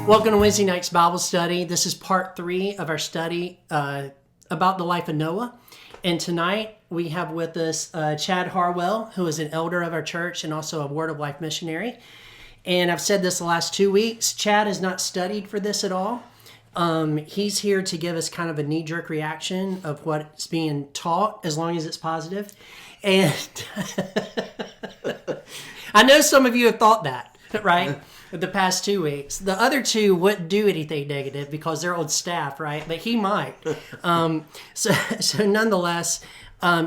Welcome to Wednesday night's Bible study. This is part 3 of our study about the life of Noah. And tonight we have with us Chad Harwell, who is an elder of our church and also a Word of Life missionary. And I've said this the last 2 weeks. Chad has not studied for this at all. He's here to give us kind of a knee-jerk reaction of what's being taught, as long as it's positive. And I know some of you have thought that, right? The past 2 weeks. The other two wouldn't do anything negative because they're on staff, right? But he might. So nonetheless,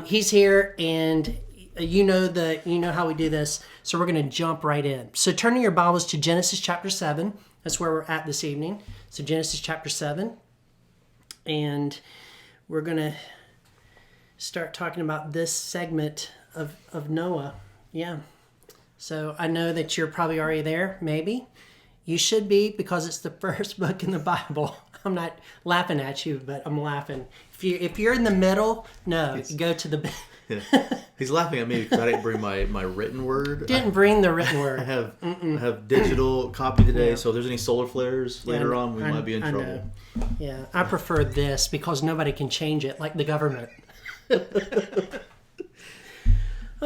he's here, and you know how we do this. So we're going to jump right in. So turning your Bibles to Genesis chapter 7. That's where we're at this evening. So Genesis chapter 7. And we're going to start talking about this segment of Noah. Yeah. So I know that you're probably already there, maybe. You should be, because it's the first book in the Bible. I'm not laughing at you, but I'm laughing. If you're in the middle, no, go to the... Yeah. He's laughing at me because I didn't bring my written word. Didn't bring the written word. I have digital copy today, so if there's any solar flares later on, we might be in trouble. Know. Yeah, I prefer this because nobody can change it, like the government.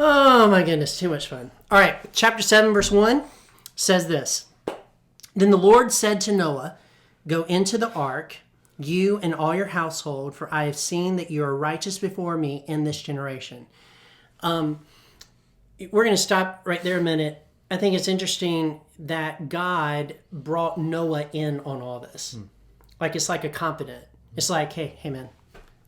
Oh my goodness, too much fun. All right, chapter 7, verse 1 says this. Then the Lord said to Noah, "Go into the ark, you and all your household, for I have seen that you are righteous before me in this generation." We're going to stop right there a minute. I think it's interesting that God brought Noah in on all this. Like, it's like a confidant. It's like, hey man,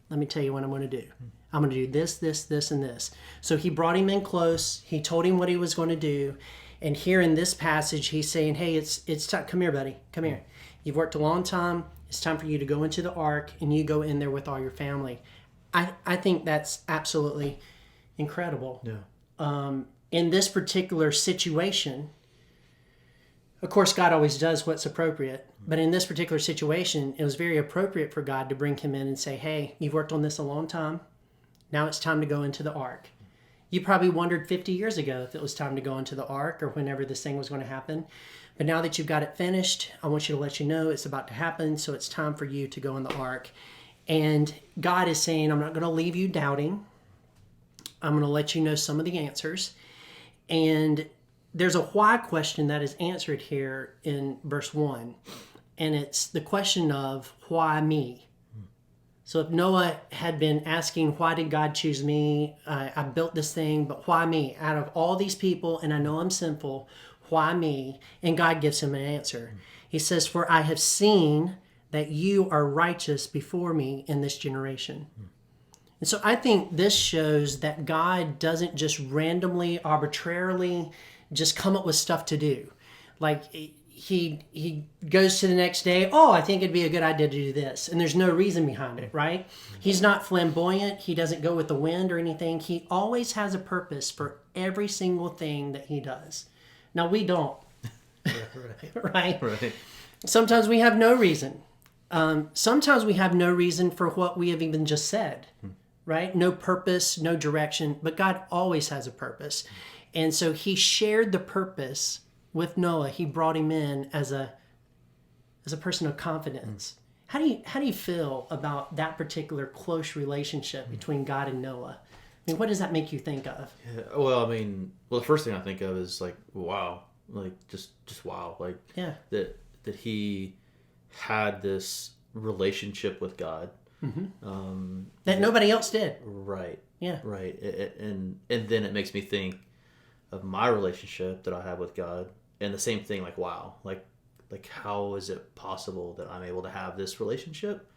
let me tell you what I'm going to do. I'm going to do this, this, this, and this. So he brought him in close. He told him what he was going to do. And here in this passage, he's saying, hey, it's time. Come here, buddy. Come here. You've worked a long time. It's time for you to go into the ark, and you go in there with all your family. I think that's absolutely incredible. Yeah. In this particular situation, of course, God always does what's appropriate. But in this particular situation, it was very appropriate for God to bring him in and say, hey, you've worked on this a long time. Now it's time to go into the ark. You probably wondered 50 years ago if it was time to go into the ark or whenever this thing was going to happen. But now that you've got it finished, I want you to let you know it's about to happen. So it's time for you to go in the ark. And God is saying, I'm not going to leave you doubting. I'm going to let you know some of the answers. And there's a why question that is answered here in verse 1. And it's the question of why me? So if Noah had been asking, why did God choose me? I built this thing, but why me? Out of all these people, and I know I'm sinful, why me? And God gives him an answer. He says, for I have seen that you are righteous before me in this generation. And so I think this shows that God doesn't just randomly, arbitrarily just come up with stuff to do. Like he goes to the next day, oh, I think it'd be a good idea to do this. And there's no reason behind it, right? He's not flamboyant. He doesn't go with the wind or anything. He always has a purpose for every single thing that he does. Now, we don't. Right? Right. Sometimes we have no reason. Sometimes we have no reason for what we have even just said, right? No purpose, no direction, but God always has a purpose. And so he shared the purpose with Noah. He brought him in as a person of confidence. How do you feel about that particular close relationship between God and Noah? I mean, what does that make you think of? Yeah, well, the first thing I think of is like, wow, like just wow, like yeah, that he had this relationship with God that nobody else did. Right. Yeah. Right. And then it makes me think of my relationship that I have with God, and the same thing, like, wow, like how is it possible that I'm able to have this relationship?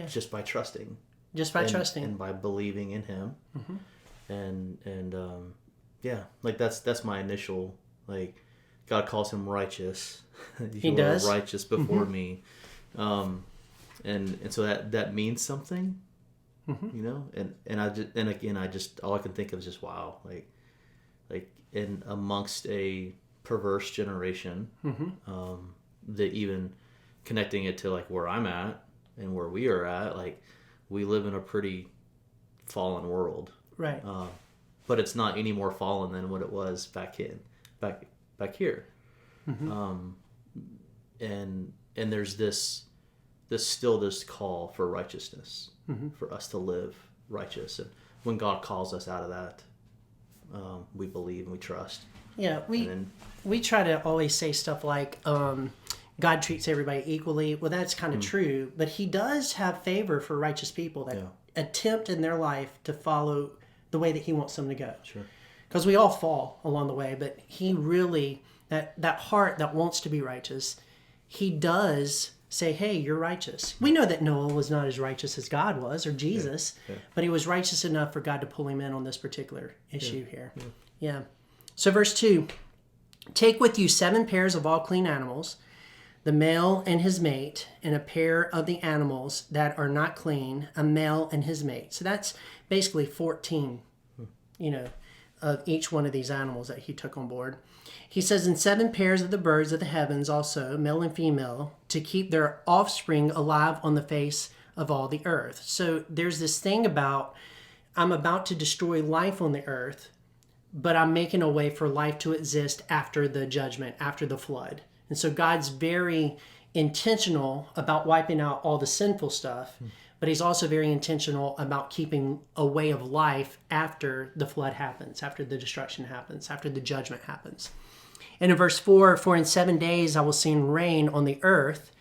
Just by trusting. Just by trusting. And by believing in him. And yeah, like that's my initial, like, God calls him righteous. He does. Righteous before me. And so that means something, you know, and I just all I can think of is just, wow, like in amongst a perverse generation, that even connecting it to like where I'm at and where we are at, like we live in a pretty fallen world, right? But it's not any more fallen than what it was back here. and there's this still this call for righteousness, for us to live righteous. And when God calls us out of that, we believe and we trust. Yeah, we try to always say stuff like, God treats everybody equally. Well, that's kind of true, but he does have favor for righteous people that attempt in their life to follow the way that he wants them to go. Sure. Because we all fall along the way, but he really, that heart that wants to be righteous, he does say, hey, you're righteous. We know that Noah was not as righteous as God was, or Jesus, but he was righteous enough for God to pull him in on this particular issue here. Yeah. So verse 2, take with you 7 pairs of all clean animals, the male and his mate, and a pair of the animals that are not clean, a male and his mate. So that's basically 14, of each one of these animals that he took on board. He says, and 7 pairs of the birds of the heavens also, male and female, to keep their offspring alive on the face of all the earth. So there's this thing about, I'm about to destroy life on the earth, but I'm making a way for life to exist after the judgment, after the flood. And so God's very intentional about wiping out all the sinful stuff, but he's also very intentional about keeping a way of life after the flood happens, after the destruction happens, after the judgment happens. And in verse 4, for in 7 days I will send rain on the earth,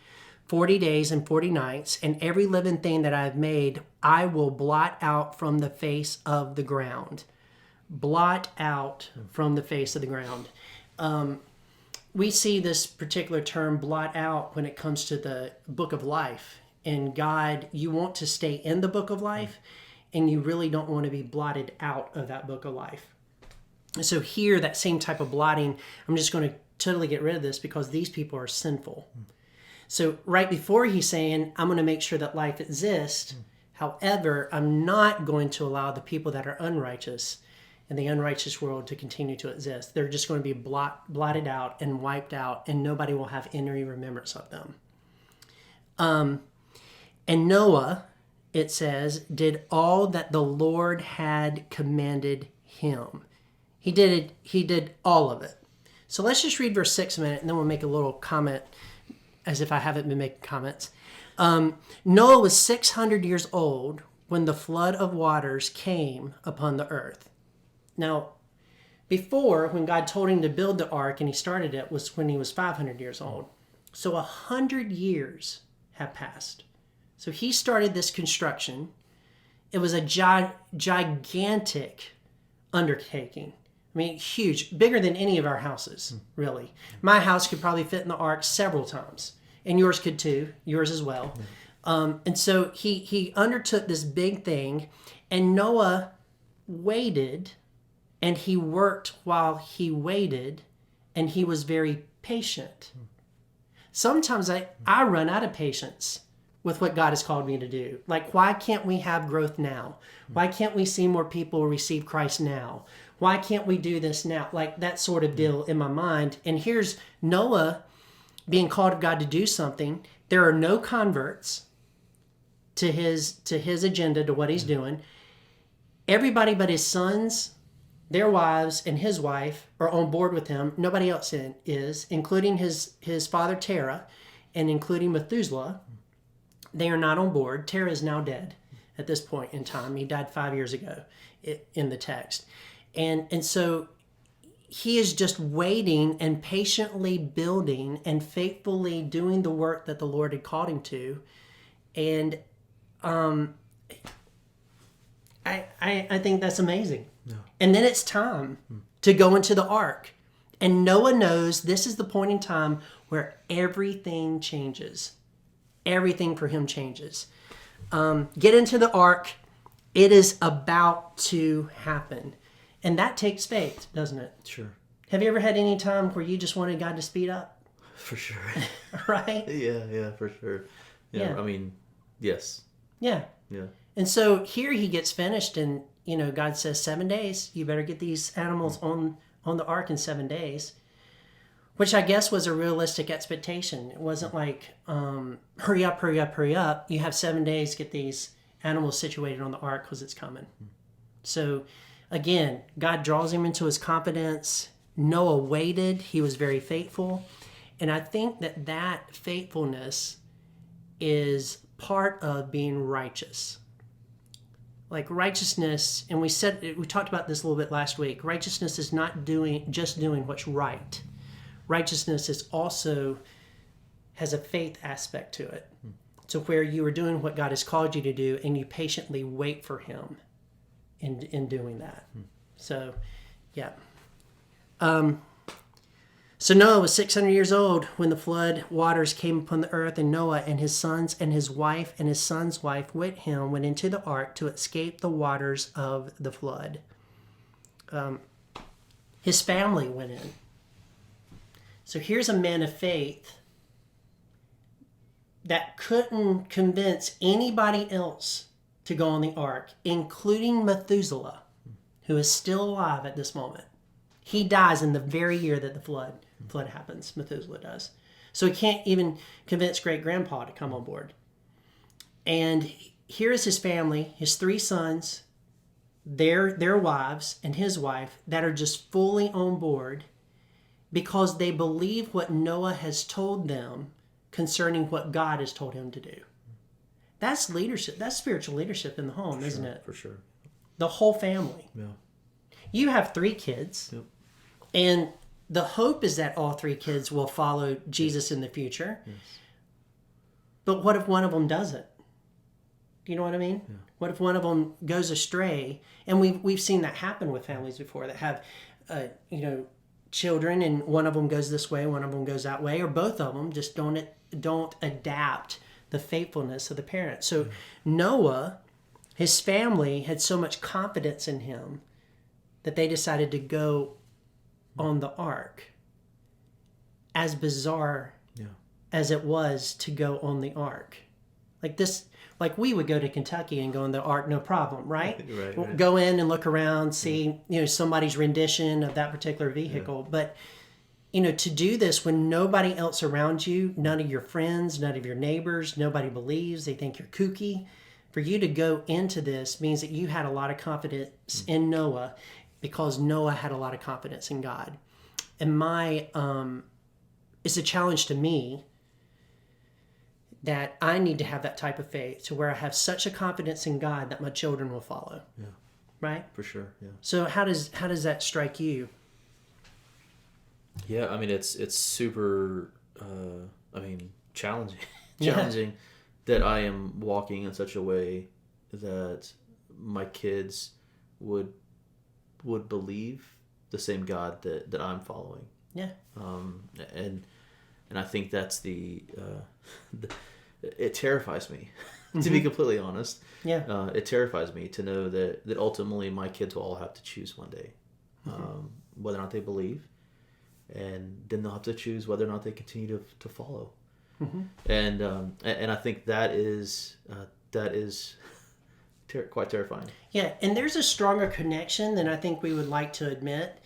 40 days and 40 nights, and every living thing that I have made I will blot out from the face of the ground. Blot out from the face of the ground. We see this particular term, blot out, when it comes to the book of life. And God, you want to stay in the book of life, and you really don't want to be blotted out of that book of life. And so here, that same type of blotting, I'm just going to totally get rid of this because these people are sinful. So right before he's saying, I'm going to make sure that life exists. However, I'm not going to allow the people that are unrighteous in the unrighteous world to continue to exist. They're just going to be blotted out and wiped out, and nobody will have any remembrance of them. And Noah, it says, did all that the Lord had commanded him. He did all of it. So let's just read verse 6 a minute, and then we'll make a little comment as if I haven't been making comments. Noah was 600 years old when the flood of waters came upon the earth. Now, before, when God told him to build the ark and he started it, was when he was 500 years old. So 100 years have passed. So he started this construction. It was a gigantic undertaking. I mean, huge, bigger than any of our houses, really. My house could probably fit in the ark several times, and yours could too, yours as well. And so he undertook this big thing, and Noah waited, and he worked while he waited, and he was very patient. Sometimes I run out of patience with what God has called me to do. Like, why can't we have growth now? Why can't we see more people receive Christ now? Why can't we do this now? Like that sort of deal in my mind. And here's Noah being called of God to do something. There are no converts to his agenda, to what he's doing. Everybody but his sons, their wives, and his wife are on board with him. Nobody else is, including his father Terah and including Methuselah. They are not on board. Terah is now dead at this point in time. He died 5 years ago in the text. And so he is just waiting and patiently building and faithfully doing the work that the Lord had called him to. And I think that's amazing. Yeah. And then it's time to go into the ark. And Noah knows this is the point in time where everything changes. Everything for him changes. Get into the ark. It is about to happen. And that takes faith, doesn't it? Sure. Have you ever had any time where you just wanted God to speed up? For sure. Right? Yeah, for sure. Yeah. I mean, yes. Yeah. Yeah. And so here he gets finished, and God says 7 days. You better get these animals on the ark in 7 days, which I guess was a realistic expectation. It wasn't like hurry up. You have 7 days to get these animals situated on the ark because it's coming. So again, God draws him into his confidence. Noah waited. He was very faithful. And I think that that faithfulness is part of being righteous. Like righteousness, and we talked about this a little bit last week. Righteousness is not just doing what's right. Righteousness is also has a faith aspect to it. So where you are doing what God has called you to do, and you patiently wait for Him in doing that. So, yeah. So Noah was 600 years old when the flood waters came upon the earth, and Noah and his sons and his wife and his son's wife with him went into the ark to escape the waters of the flood. His family went in. So here's a man of faith that couldn't convince anybody else to go on the ark, including Methuselah, who is still alive at this moment. He dies in the very year that the flood happens. Methuselah does. So he can't even convince great-grandpa to come on board. And here is his family, his 3 sons, their wives, and his wife that are just fully on board because they believe what Noah has told them concerning what God has told him to do. That's leadership. That's spiritual leadership in the home, isn't it? For sure. The whole family. Yeah. You have 3 kids. Yep. And the hope is that all 3 kids will follow Jesus in the future. Yes. But what if one of them doesn't? Do you know what I mean? Yeah. What if one of them goes astray? And we've seen that happen with families before that have, children, and one of them goes this way, one of them goes that way, or both of them just don't adapt the faithfulness of the parents. So Noah, his family had so much confidence in him that they decided to go on the ark. As bizarre as it was to go on the ark. Like we would go to Kentucky and go on the ark, no problem, right? Right. Go in and look around, see, somebody's rendition of that particular vehicle. Yeah. But, to do this when nobody else around you, none of your friends, none of your neighbors, nobody believes, they think you're kooky. For you to go into this means that you had a lot of confidence in Noah because Noah had a lot of confidence in God. And it's a challenge to me that I need to have that type of faith to where I have such a confidence in God that my children will follow. Yeah. Right? For sure. Yeah. So how does that strike you? Yeah, I mean it's super challenging. Yeah. That I am walking in such a way that my kids would believe the same God that I'm following. Yeah. And I think that's it terrifies me, to be completely honest. Yeah. It terrifies me to know that ultimately my kids will all have to choose one day, whether or not they believe, and then they'll have to choose whether or not they continue to follow. Mm-hmm. And I think that is quite terrifying. Yeah, and there's a stronger connection than I think we would like to admit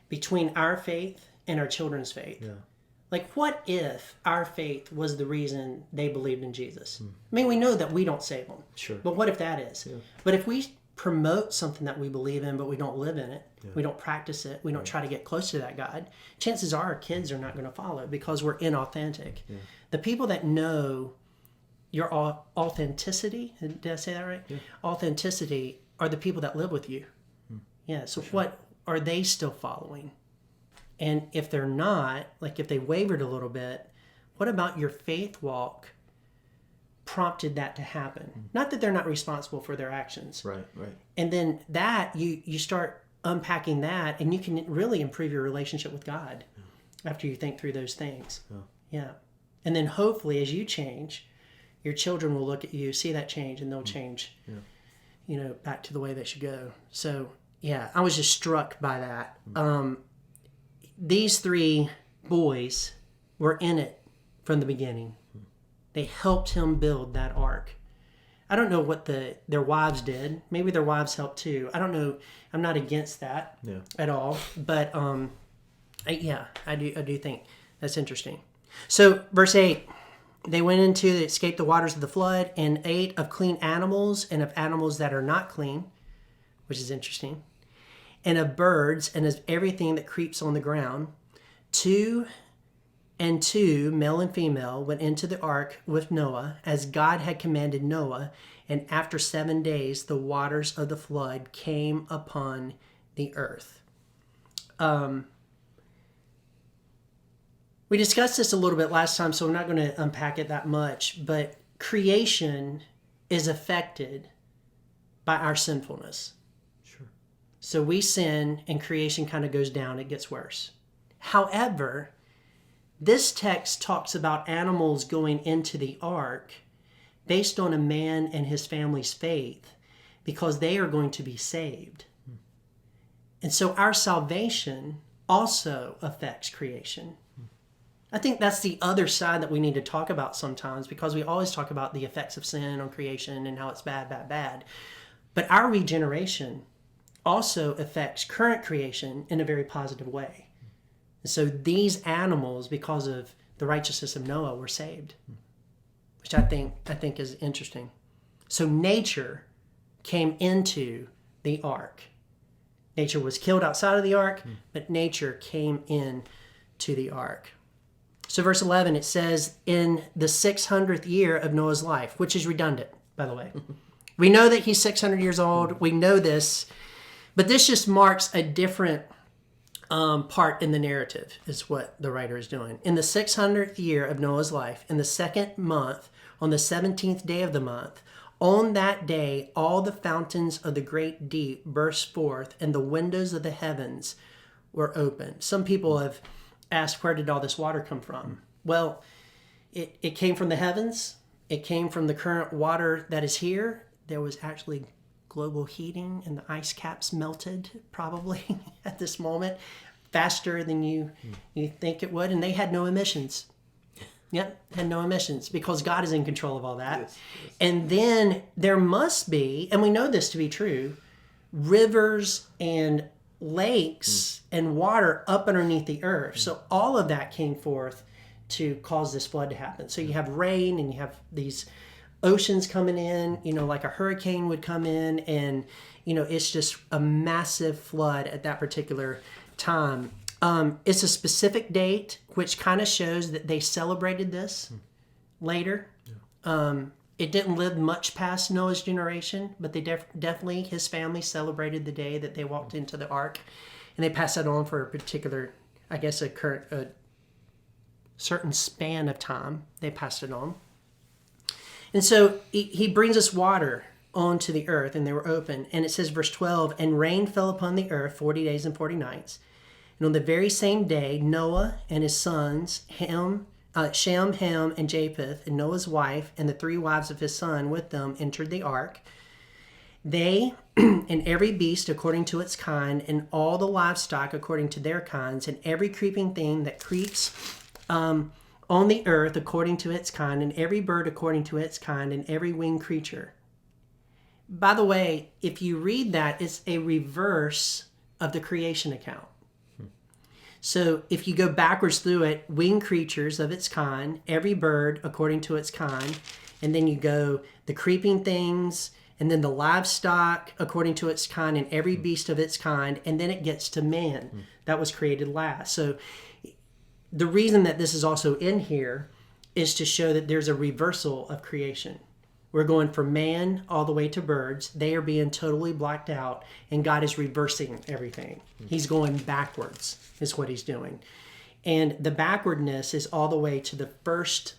between our faith and our children's faith. Yeah. Like, what if our faith was the reason they believed in Jesus? I mean, we know that we don't save them. Sure. But what if that is? Yeah. But if we promote something that we believe in, but we don't live in it, we don't practice it, we don't try to get close to that God, chances are our kids are not going to follow because we're inauthentic. Yeah. The people that know your authenticity, did I say that right? Yeah. Authenticity are the people that live with you. Yeah, so what are they still following? And if they're not, like if they wavered a little bit, what about your faith walk prompted that to happen? Not that they're not responsible for their actions. Right. And then that, you start unpacking that, and you can really improve your relationship with God after you think through those things. Yeah. And then hopefully as you change, your children will look at you, see that change, and they'll change, back to the way they should go. So, yeah, I was just struck by that. These 3 boys were in it from the beginning. They helped him build that ark. I don't know what their wives did. Maybe their wives helped too. I don't know. I'm not against that at all. But I do think that's interesting. So verse 8, they went into escaped the waters of the flood and ate of clean animals and of animals that are not clean, which is interesting, and of birds and of everything that creeps on the ground. 2 and two, male and female, went into the ark with Noah, as God had commanded Noah. And after 7 days, the waters of the flood came upon the earth. We discussed this a little bit last time, so I'm not going to unpack it that much. But creation is affected by our sinfulness. Sure. So we sin, and creation kind of goes down. It gets worse. However, this text talks about animals going into the ark based on a man and his family's faith, because they are going to be saved. And so our salvation also affects creation. I think that's the other side that we need to talk about sometimes, because we always talk about the effects of sin on creation and how it's bad, bad, bad. But our regeneration also affects current creation in a very positive way. And so these animals, because of the righteousness of Noah, were saved, which I think is interesting. So nature came into the ark. Nature was killed outside of the ark, but nature came in to the ark. So verse 11, it says, in the 600th year of Noah's life, which is redundant, by the way. We know that he's 600 years old. We know this. But this just marks a different part in the narrative, is what the writer is doing. In the 600th year of Noah's life, in the second month, on the 17th day of the month, on that day, all the fountains of the great deep burst forth, and the windows of the heavens were opened. Some people have asked, where did all this water come from? Well, it came from the heavens. It came from the current water that is here. There was actually global heating, and the ice caps melted probably at this moment faster than you think it would. And they had no emissions. Yep, had no emissions, because God is in control of all that. Yes. And then there must be, and we know this to be true, rivers and lakes and water up underneath the earth. So all of that came forth to cause this flood to happen. So you have rain, and you have these oceans coming in, like a hurricane would come in, and it's just a massive flood at that particular time. It's a specific date, which kind of shows that they celebrated this later. Yeah. It didn't live much past Noah's generation, but they definitely, his family celebrated the day that they walked into the ark, and they passed that on for a particular, I guess, a certain span of time. They passed it on. And so he brings us water onto the earth, and they were open. And it says, verse 12, and rain fell upon the earth 40 days and 40 nights. And on the very same day, Noah and his sons, Shem, Ham, and Japheth, and Noah's wife, and the 3 wives of his son with them entered the ark. They and every beast according to its kind, and all the livestock according to their kinds, and every creeping thing that creeps on the earth according to its kind, and every bird according to its kind, and every winged creature. By the way, if you read that, it's a reverse of the creation account. So if you go backwards through it, winged creatures of its kind, every bird according to its kind, and then you go the creeping things, and then the livestock according to its kind, and every beast of its kind, and then it gets to man that was created last. So the reason that this is also in here is to show that there's a reversal of creation. We're going from man all the way to birds. They are being totally blacked out, and God is reversing everything. He's going backwards is what he's doing. And the backwardness is all the way to the first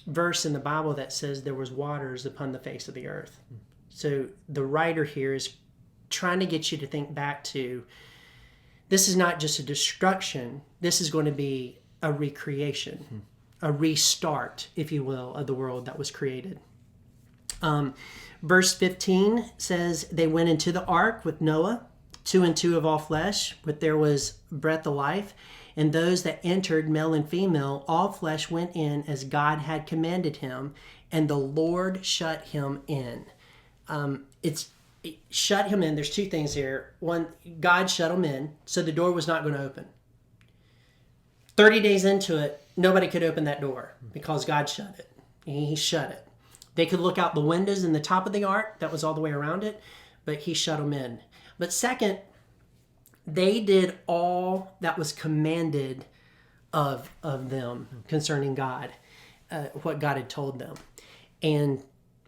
verse in the Bible that says there was waters upon the face of the earth. So the writer here is trying to get you to think back to, this is not just a destruction. This is going to be a recreation, a restart, if you will, of the world that was created. Verse 15 says, they went into the ark with Noah, 2 and 2 of all flesh, but there was breath of life. And those that entered, male and female, all flesh went in as God had commanded him, and the Lord shut him in. Shut him in. There's 2 things here. One, God shut him in, so the door was not going to open. 30 days into it, nobody could open that door because God shut it. He shut it. They could look out the windows in the top of the ark that was all the way around it, but he shut them in. But second, they did all that was commanded of them concerning God, what God had told them. And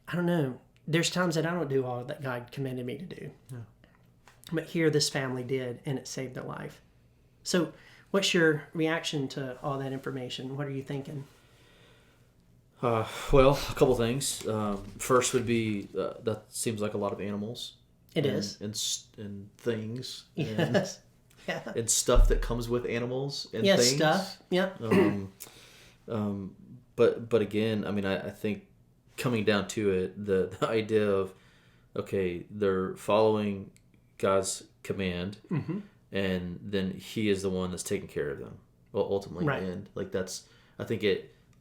I don't know, there's times that I don't do all that God commanded me to do. Yeah. But here this family did, and it saved their life. So what's your reaction to all that information? What are you thinking? Well, a couple things. First would be that seems like a lot of animals. It is. And things. Yes. Yeah. And stuff that comes with animals and Yes, things. stuff. Yep. But again, I mean, I think coming down to it, the idea of, okay, they're following God's command, and then He is the one that's taking care of them. Well, ultimately, Right. in the end, like that's, I think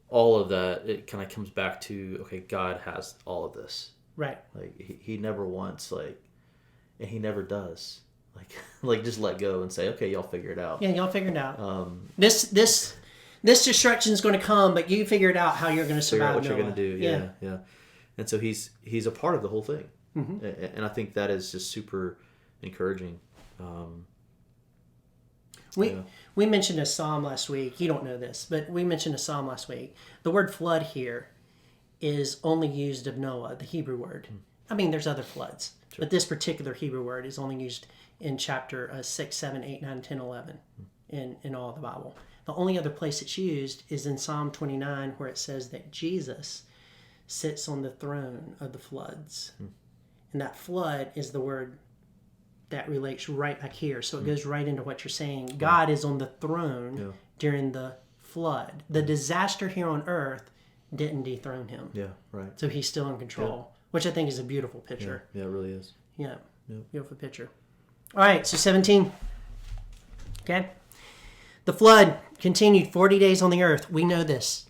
all of that, it kind of comes back to, okay, God has all of this. Right. Like he never wants and He never does. Like just let go and say, okay, y'all figure it out. Yeah, y'all figure it out. This destruction is going to come, but you figure it out how you're going to Figure survive. out what you're Noah. going to do. Yeah. And so he's a part of the whole thing, and I think that is just super encouraging. We mentioned a psalm last week. You don't know this, but we mentioned a psalm last week. The word flood here is only used of Noah, the Hebrew word. I mean, there's other floods, but this particular Hebrew word is only used in chapter 6, 7, 8, 9, 10, 11 in all of the Bible. The only other place it's used is in Psalm 29, where it says that Jesus sits on the throne of the floods. And that flood is the word that relates right back here. So it goes right into what you're saying. God is on the throne during the flood. The disaster here on earth didn't dethrone him. Yeah, right. So he's still in control, which I think is a beautiful picture. Yeah, it really is. Yeah, beautiful picture. All right, so 17. Okay. The flood continued 40 days on the earth. We know this.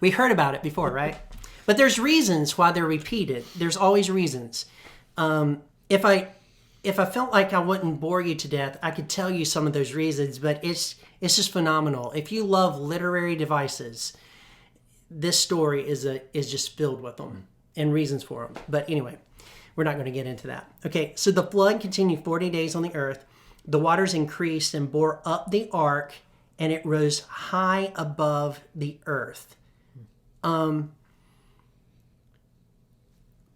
We heard about it before, right? But there's reasons why they're repeated. There's always reasons. If I felt like I wouldn't bore you to death, I could tell you some of those reasons, but it's just phenomenal. If you love literary devices, this story is just filled with them and reasons for them. But anyway, we're not going to get into that. Okay, so the flood continued 40 days on the earth. The waters increased and bore up the ark, and it rose high above the earth. When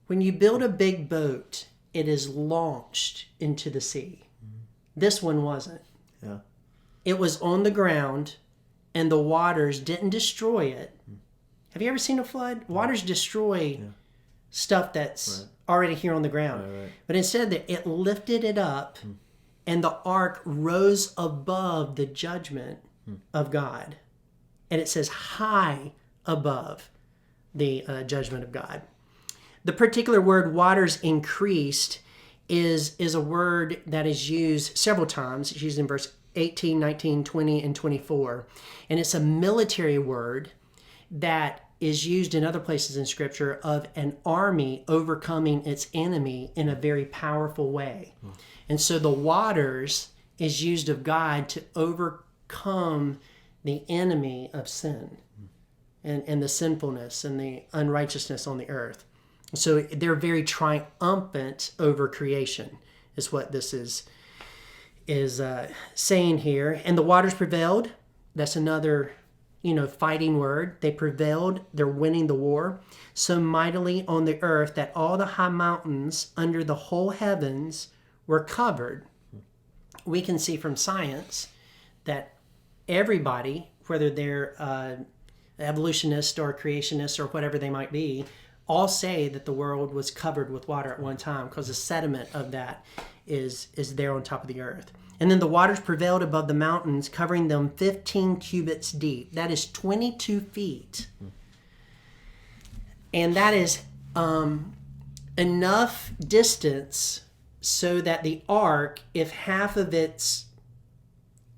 you build a big boat, it is launched into the sea. This one wasn't. Yeah. It was on the ground, and the waters didn't destroy it. Have you ever seen a flood? Waters destroy stuff that's already here on the ground. Right. But instead, it lifted it up, and the ark rose above the judgment of God. And it says high above the judgment of God. The particular word waters increased is a word that is used several times. It's used in verse 18, 19, 20, and 24. And it's a military word that is used in other places in Scripture of an army overcoming its enemy in a very powerful way. And so the waters is used of God to overcome the enemy of sin and the sinfulness and the unrighteousness on the earth. So they're very triumphant over creation, is what this is saying here. And the waters prevailed. That's another, fighting word. They prevailed. They're winning the war so mightily on the earth that all the high mountains under the whole heavens were covered. We can see from science that everybody, whether they're evolutionists or creationists or whatever they might be, all say that the world was covered with water at one time because the sediment of that is there on top of the earth. And then the waters prevailed above the mountains, covering them 15 cubits deep. That is 22 feet. And that is enough distance so that the ark, if half of its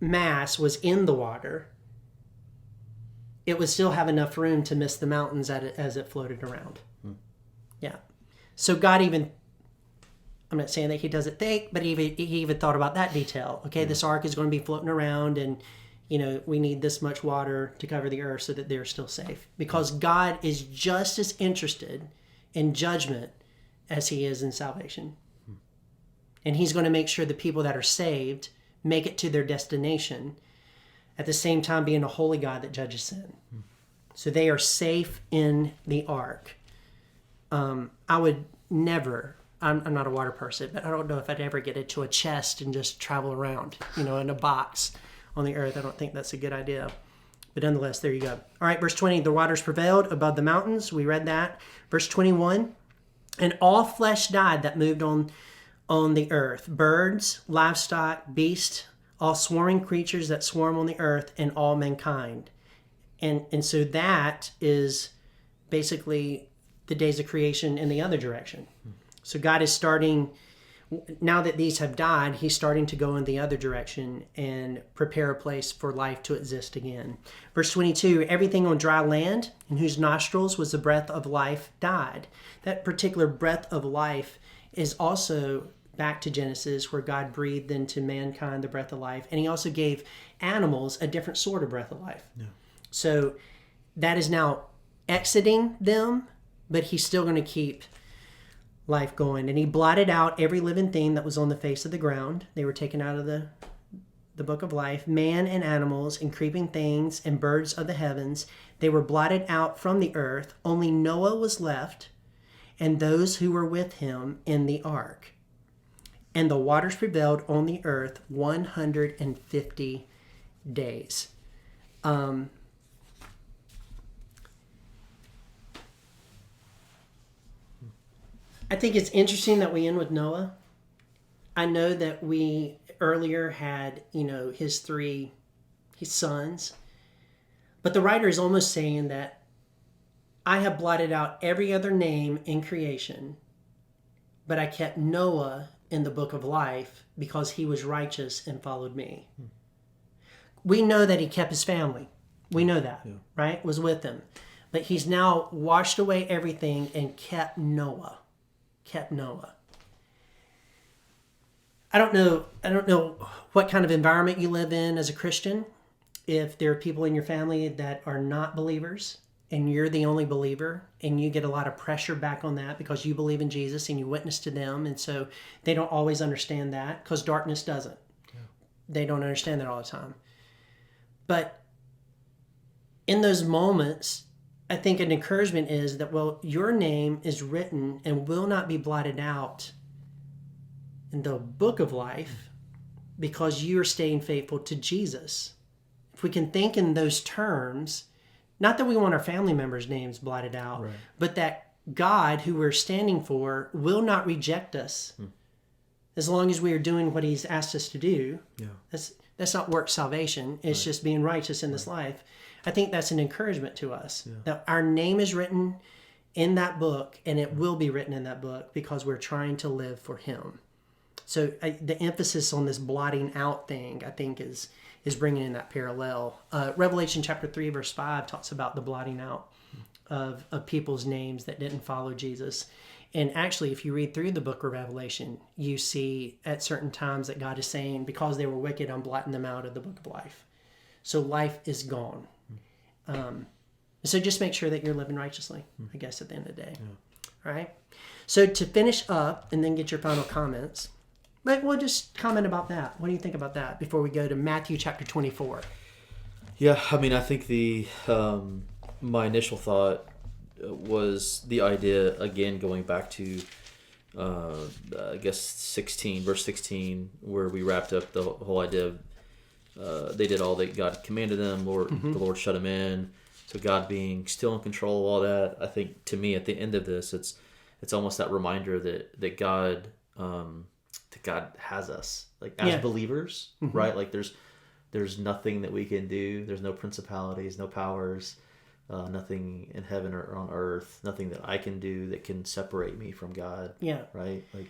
mass was in the water, it would still have enough room to miss the mountains as it floated around. Yeah. So God even, I'm not saying that he does it think, but he even thought about that detail. Okay, this ark is going to be floating around, and we need this much water to cover the earth so that they're still safe. Because God is just as interested in judgment as he is in salvation. And he's going to make sure the people that are saved make it to their destination. at the same time being a holy God that judges sin. So they are safe in the ark. I would never, I'm not a water person, but I don't know if I'd ever get into a chest and just travel around, in a box on the earth. I don't think that's a good idea. But nonetheless, there you go. All right, verse 20, the waters prevailed above the mountains. We read that. Verse 21, and all flesh died that moved on the earth. Birds, livestock, beasts, all swarming creatures that swarm on the earth, and all mankind. And so that is basically the days of creation in the other direction. So God is starting, now that these have died, he's starting to go in the other direction and prepare a place for life to exist again. Verse 22, everything on dry land in whose nostrils was the breath of life died. That particular breath of life is also back to Genesis, where God breathed into mankind the breath of life. And he also gave animals a different sort of breath of life. Yeah. So that is now exiting them, but he's still going to keep life going. And he blotted out every living thing that was on the face of the ground. They were taken out of the book of life. Man and animals and creeping things and birds of the heavens, they were blotted out from the earth. Only Noah was left and those who were with him in the ark. And the waters prevailed on the earth 150 days. I think it's interesting that we end with Noah. I know that we earlier had, his sons. But the writer is almost saying that I have blotted out every other name in creation, but I kept Noah in the book of life because he was righteous and followed me. We know that he kept his family. We know that, right? Was with him. But he's now washed away everything and kept Noah. I don't know what kind of environment you live in as a Christian. If there are people in your family that are not believers and you're the only believer and you get a lot of pressure back on that because you believe in Jesus and you witness to them, and so they don't always understand that because darkness doesn't. Yeah. They don't understand that all the time. But in those moments, I think an encouragement is that, your name is written and will not be blotted out in the book of life because you are staying faithful to Jesus. If we can think in those terms, not that we want our family members' names blotted out, right, but that God, who we're standing for, will not reject us as long as we are doing what he's asked us to do. Yeah. That's not work salvation. It's just being righteous in this life. I think that's an encouragement to us, that our name is written in that book, and it will be written in that book because we're trying to live for him. So the emphasis on this blotting out thing, I think, is bringing in that parallel. Revelation chapter 3, verse 5 talks about the blotting out of people's names that didn't follow Jesus. And actually, if you read through the book of Revelation, you see at certain times that God is saying, because they were wicked, I'm blotting them out of the book of life. So life is gone. So just make sure that you're living righteously, I guess, at the end of the day. Yeah. All right. So to finish up and then get your final comments, but we'll just comment about that. What do you think about that before we go to Matthew chapter 24? Yeah, I mean, I think my initial thought was the idea, again, going back to, I guess, verse 16, where we wrapped up the whole idea of they did all that God commanded them. The Lord shut them in. So God being still in control of all that. I think, to me, at the end of this, it's almost that reminder that God has us, like, as believers, right? Like there's nothing that we can do. There's no principalities, no powers, nothing in heaven or on earth, nothing that I can do that can separate me from God. Yeah. Right? Like,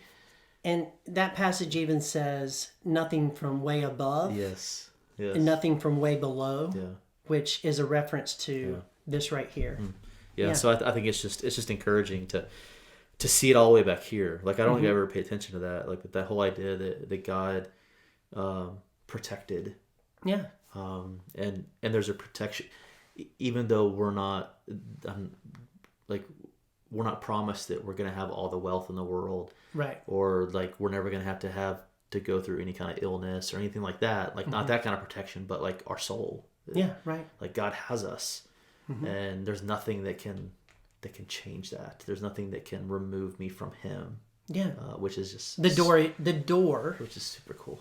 and that passage even says nothing from way above. Yes. And nothing from way below. Yeah. Which is a reference to this right here. Yeah. So I think it's just encouraging to see it all the way back here. Like, I don't ever pay attention to that. Like, that whole idea that God protected. Yeah. And there's a protection, even though we're not promised that we're going to have all the wealth in the world. Right. Or, like, we're never going to have to go through any kind of illness or anything like that. Like not that kind of protection, but like our soul. Yeah, right. Like God has us, and there's nothing that can change that. There's nothing that can remove me from Him. Yeah. Which is just The door which is super cool.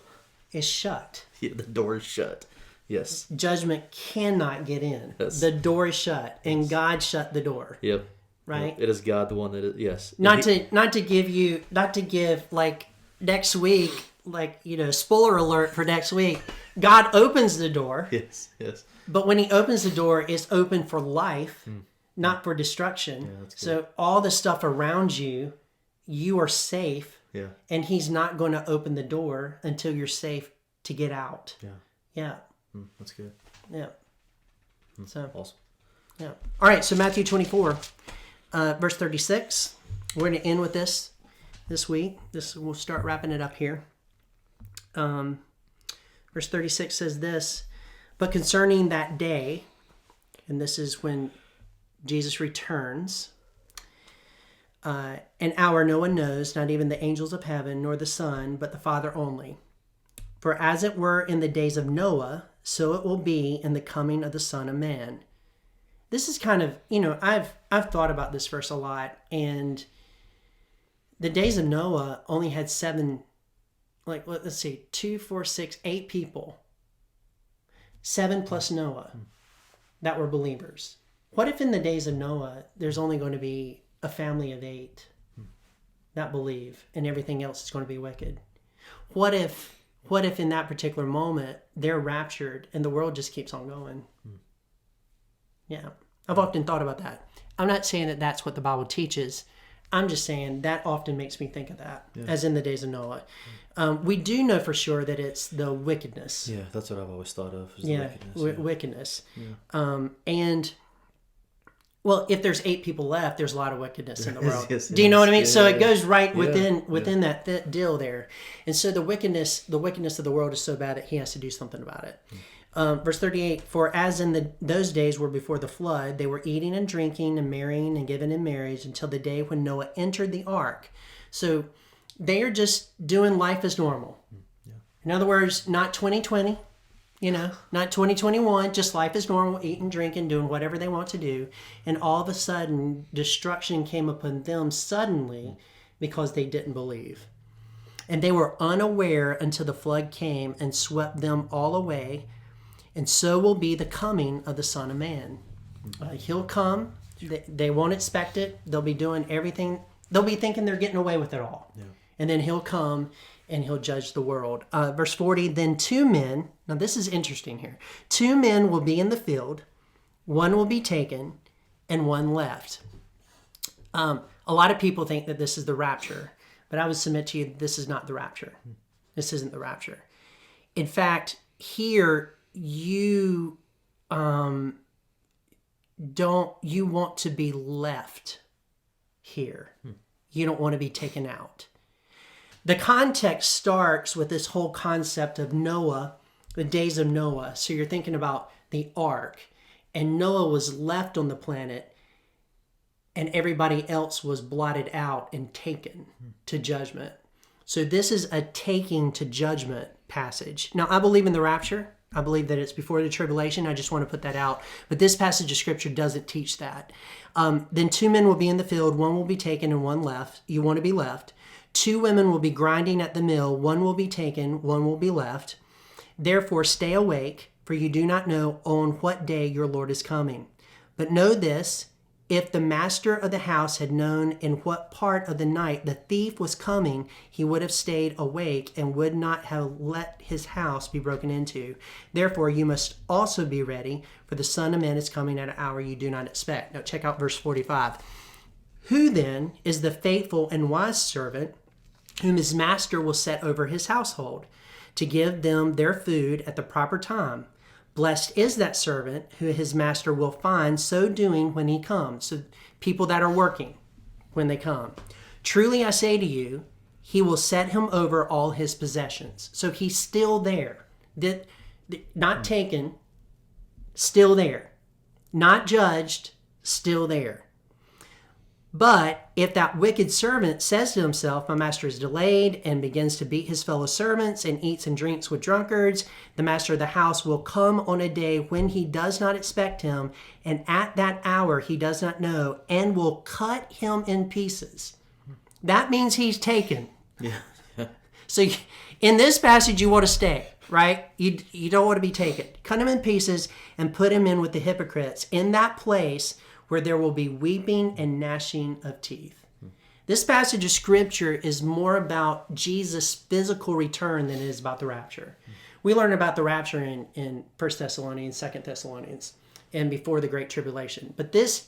is shut. Yeah, the door is shut. Yes. Judgment cannot get in. Yes. The door is shut, and God shut the door. Yep. Right? It is God the one that is, yes. Not to give like next week, like, spoiler alert for next week. God opens the door, Yes. but when He opens the door, it's open for life, not for destruction. Yeah, that's good. So all the stuff around you, you are safe, Yeah. and He's not going to open the door until you're safe to get out. Yeah. Yeah. That's good. Yeah. So Awesome. yeah. All right. So Matthew 24, verse 36. We're going to end with this week. We'll start wrapping it up here. Verse 36 says this, but concerning that day, and this is when Jesus returns, an hour no one knows, not even the angels of heaven, nor the Son, but the Father only. For as it were in the days of Noah, so it will be in the coming of the Son of Man. This is kind of, I've thought about this verse a lot, and the days of Noah only had 7, let's see, 2, 4, 6, 8 people. 7 plus Noah that were believers. What if in the days of Noah, there's only going to be a family of 8 that believe, and everything else is going to be wicked? What if in that particular moment they're raptured and the world just keeps on going? Yeah, I've often thought about that. I'm not saying that that's what the Bible teaches. I'm just saying that often makes me think of that, as in the days of Noah. We do know for sure that it's the wickedness. Yeah, that's what I've always thought of. Is Yeah, the wickedness. wickedness. Yeah. And, well, if there's 8 people left, there's a lot of wickedness in the world. Yes, Do you know what I mean? yes. So it goes right Yeah, within that deal there. And so the wickedness of the world is so bad that He has to do something about it. Verse 38, for as in those days were before the flood, they were eating and drinking and marrying and giving in marriage until the day when Noah entered the ark. So they are just doing life as normal. Yeah. In other words, not 2020, not 2021, just life as normal, eating, drinking, doing whatever they want to do. And all of a sudden, destruction came upon them suddenly because they didn't believe. And they were unaware until the flood came and swept them all away. And so will be the coming of the Son of Man. He'll come. They won't expect it. They'll be doing everything. They'll be thinking they're getting away with it all. Yeah. And then He'll come and He'll judge the world. Verse 40, then 2 men, now this is interesting here. 2 men will be in the field. One will be taken and one left. A lot of people think that this is the rapture. But I would submit to you that this is not the rapture. This isn't the rapture. In fact, here, you want to be left here. You don't want to be taken out. The context starts with this whole concept of Noah, the days of Noah. So you're thinking about the ark, and Noah was left on the planet, and everybody else was blotted out and taken to judgment. So this is a taking to judgment passage. Now, I believe in the rapture. I believe that it's before the tribulation. I just want to put that out. But this passage of Scripture doesn't teach that. Then 2 men will be in the field. One will be taken and one left. You want to be left. 2 women will be grinding at the mill. One will be taken, one will be left. Therefore, stay awake, for you do not know on what day your Lord is coming. But know this, if the master of the house had known in what part of the night the thief was coming, he would have stayed awake and would not have let his house be broken into. Therefore, you must also be ready, for the Son of Man is coming at an hour you do not expect. Now, check out verse 45. Who then is the faithful and wise servant whom his master will set over his household to give them their food at the proper time? Blessed is that servant who his master will find so doing when he comes. So people that are working when they come. Truly I say to you, he will set him over all his possessions. So he's still there. Not taken, still there. Not judged, still there. But if that wicked servant says to himself, my master is delayed, and begins to beat his fellow servants and eats and drinks with drunkards, the master of the house will come on a day when he does not expect him, and at that hour he does not know, and will cut him in pieces. That means he's taken. Yeah. So in this passage, you want to stay, right? You don't want to be taken. Cut him in pieces and put him in with the hypocrites in that place where there will be weeping and gnashing of teeth. This passage of scripture is more about Jesus' physical return than it is about the rapture. We learn about the rapture in 1 Thessalonians, 2 Thessalonians, and before the Great Tribulation. But this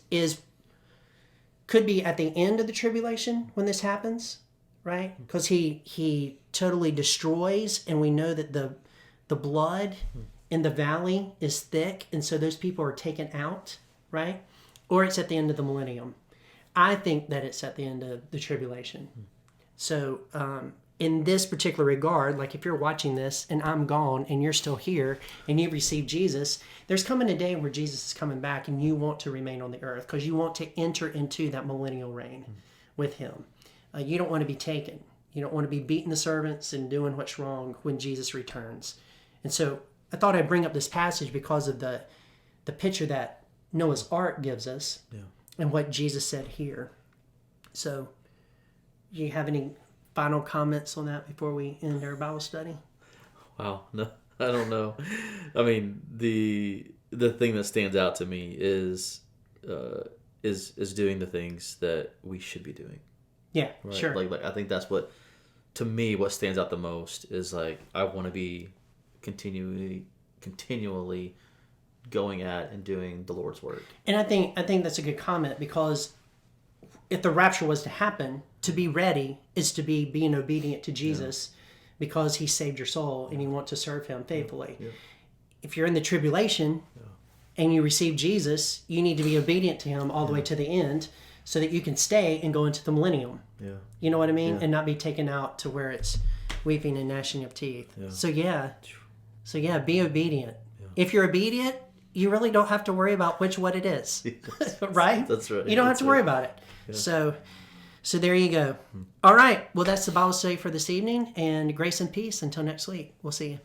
could be at the end of the tribulation when this happens, right? Because he totally destroys, and we know that the blood in the valley is thick, and so those people are taken out, right? Or it's at the end of the millennium. I think that it's at the end of the tribulation. So in this particular regard, like if you're watching this and I'm gone and you're still here and you've received Jesus, there's coming a day where Jesus is coming back and you want to remain on the earth because you want to enter into that millennial reign with him. You don't want to be taken. You don't want to be beating the servants and doing what's wrong when Jesus returns. And so I thought I'd bring up this passage because of the picture that Noah's Ark gives us and what Jesus said here. So do you have any final comments on that before we end our Bible study? Wow, no, I don't know. I mean, the thing that stands out to me is doing the things that we should be doing. Yeah, Right? sure. Like I think that's what, to me, what stands out the most is like I want to be continually going at and doing the Lord's work. And I think that's a good comment because if the rapture was to happen, to be ready is to be being obedient to Jesus because he saved your soul and you want to serve him faithfully. Yeah. If you're in the tribulation and you receive Jesus, you need to be obedient to him all the way to the end so that you can stay and go into the millennium. Yeah. You know what I mean? Yeah. And not be taken out to where it's weeping and gnashing of teeth. Yeah. So be obedient. Yeah. If you're obedient, you really don't have to worry about what it is. Right? That's right. You don't have to worry about it. Yeah. So there you go. All right. Well, that's the Bible study for this evening, and grace and peace until next week. We'll see you.